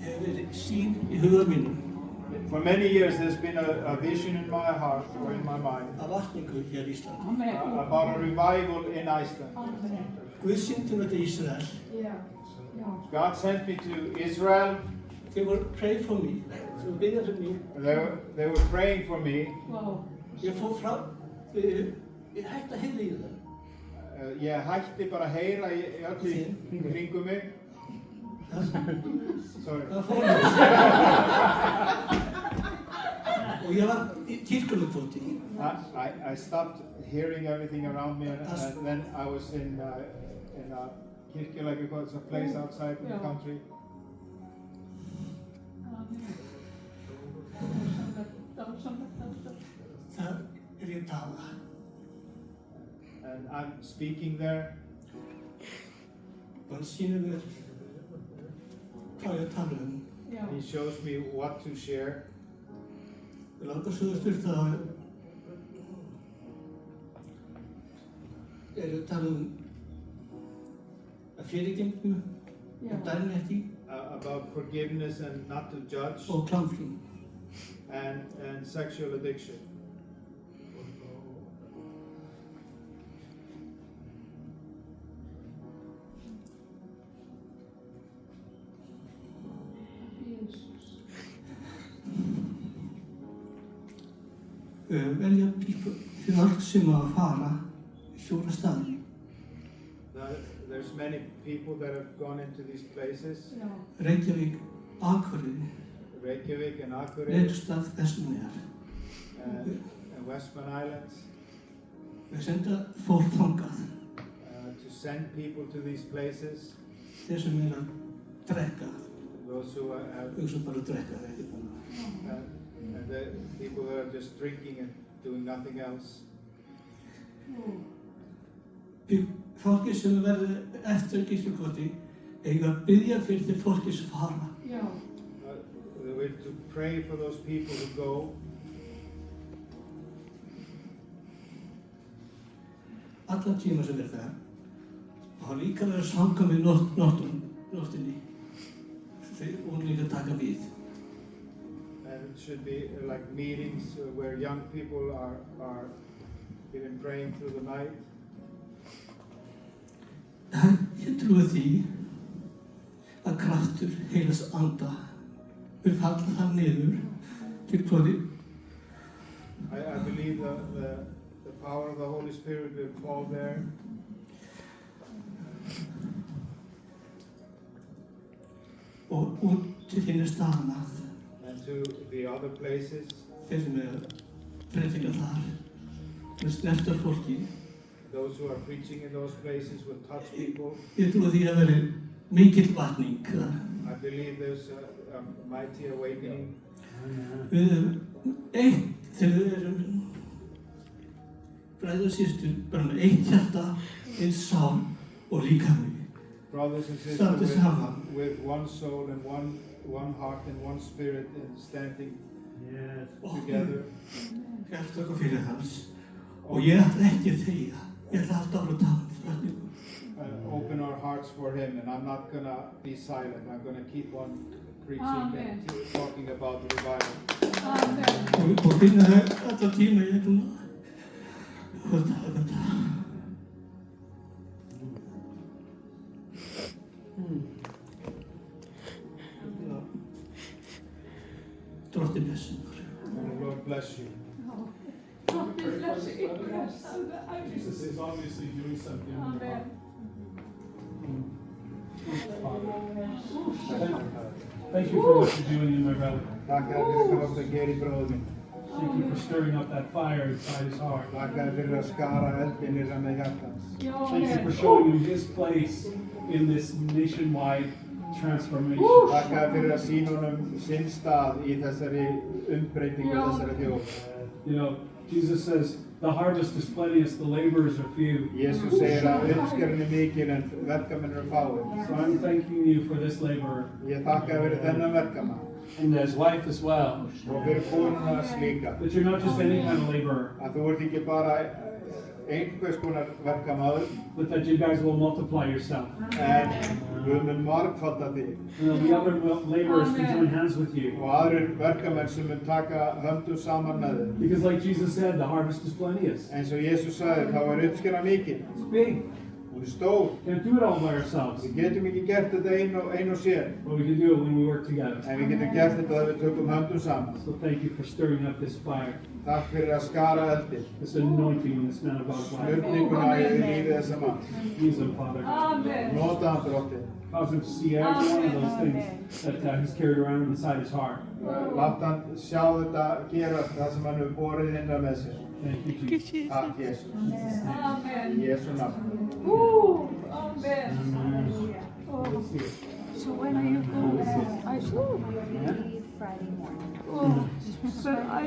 hefur verið sýn í huga mínum For many years there's been a vision in my heart or in my mind af vakningu hér í Íslandi. about a revival in Iceland. Guð sýndi mér til Ísrael. God sent me to Israel. They were praying for me. They were bidding for me. They were praying for me. Ég fór frá, ég hætti að heyra í það. Ég hætti bara að heyra í öllu í kringum mig. Sorry. Það fór mér. Og ég var í kirkjulugfóti. I stopped hearing everything around me and then I was in a kirkjulæku, it's a place outside the country. Það ég að tala. And I'm speaking there. Hann sýnir mér hvað ég að tala He shows me what to share. Ég langar svo að styrta að ég að tala að fyrirgefningu og dæmi ekki About forgiveness and not to judge. og klámflum. And sexual addiction. Velja fólk sem að fara í 4 staði. There's many people that have gone into these places. Reykjavík, Akureyri, Reykjavik and Akureyri. Reykjastað, Vestmannaeyjar. And Westman Islands. Við senda fólk þangað. To send people to these places. Þeir sem að drekka. Those who have. Hugsa bara að drekka, ekki bara. And the people that are just drinking and doing nothing else. Fólki sem verður eftir kirkjukoti eiga að biðja fyrir þeir fólki sem fara. We're to pray for those people who go. Alla tíma sem það. Og það líka verður að sanga með nóttinni. Og líka taka við. And it should be like meetings where young people are even praying through the night. Ég trúi því að kraftur heilags anda vil falla þar niður til kvöldi. I believe the power of the Holy Spirit will fall there. Og út til þínu staðana. And to the other places. Þeir sem predika þar með snerta fólki. Those who are preaching in those places will touch people. Ég trúi því að veri mikill vakning. I believe there's a mighty awakening. Við erum eitt þegar við erum bræður og systur, bara með eitt hjarta, eins sál og líkami. Brothers and sisters with one soul and one heart and one spirit and standing together. Hjarta okkur fyrir hans. Og ég ætla ekki að þegja. Ég ætla alltaf að tala spurningu. Open our hearts for him, and I'm not gonna be silent. I'm gonna keep on preaching and talking about the revival. Og finna það alltaf tíma ég er búinn að tala þetta. Drottinn blessi ykkur. Lord bless you. Jesus is obviously doing something. Amen. Thank you for what you're doing in my brother. Tack fyrir hvað það gerir bróður minn. Thank you for stirring up that fire inside his heart. Takk fyrir að skara eldinn í með hjartans. Thank you for showing him his place in this nationwide transformation. Takk fyrir að sýna honum sinn stað í þessari umbreytingu þessari þjóð. You know, Jesus says, the harvest is plenteous, the laborers are few. Jesus segir að uppskeran mikil en verkamenn fáir. So I'm thanking you for this laborer. Ég þakka fyrir þennan verkamann. And his wife as well. Og fyrir konuna líka. That you're not just any kind of laborer. Að þú ert ekki bara einhvers konar verkamaður, but that you guys will multiply yourself. en Guð mun margfalda þig. And there'll be other laborers to join hands with you. Og aðrir verkamenn sem mun taka höndum saman með þig. Because like Jesus said, the harvest is plenteous. Eins og Jesús sagði, þá er uppskera mikil. It's big. Hún er stór. Can't do it all by ourselves. Við getum ekki gert þetta ein og sér. But we can do it when we work together. En við getum gert þetta þegar við tökum höndum saman. So thank you for stirring up this fire, Takk fyrir að skara eldið. this anointing in this man of God's life. Smörninguna í lífið þessa mann. Use him, Father. Nota hann drottið. Cause him to see every one of those things that he's carried around inside his heart. Látt hann sjá þetta gerast, það sem hann hefur borið innan með sér. Thank you, Jesus. Takk, Jesús. Amen. Í Jesú nafn. Amen. Let's see it. So when are you going? Yeah. Friday morning. But I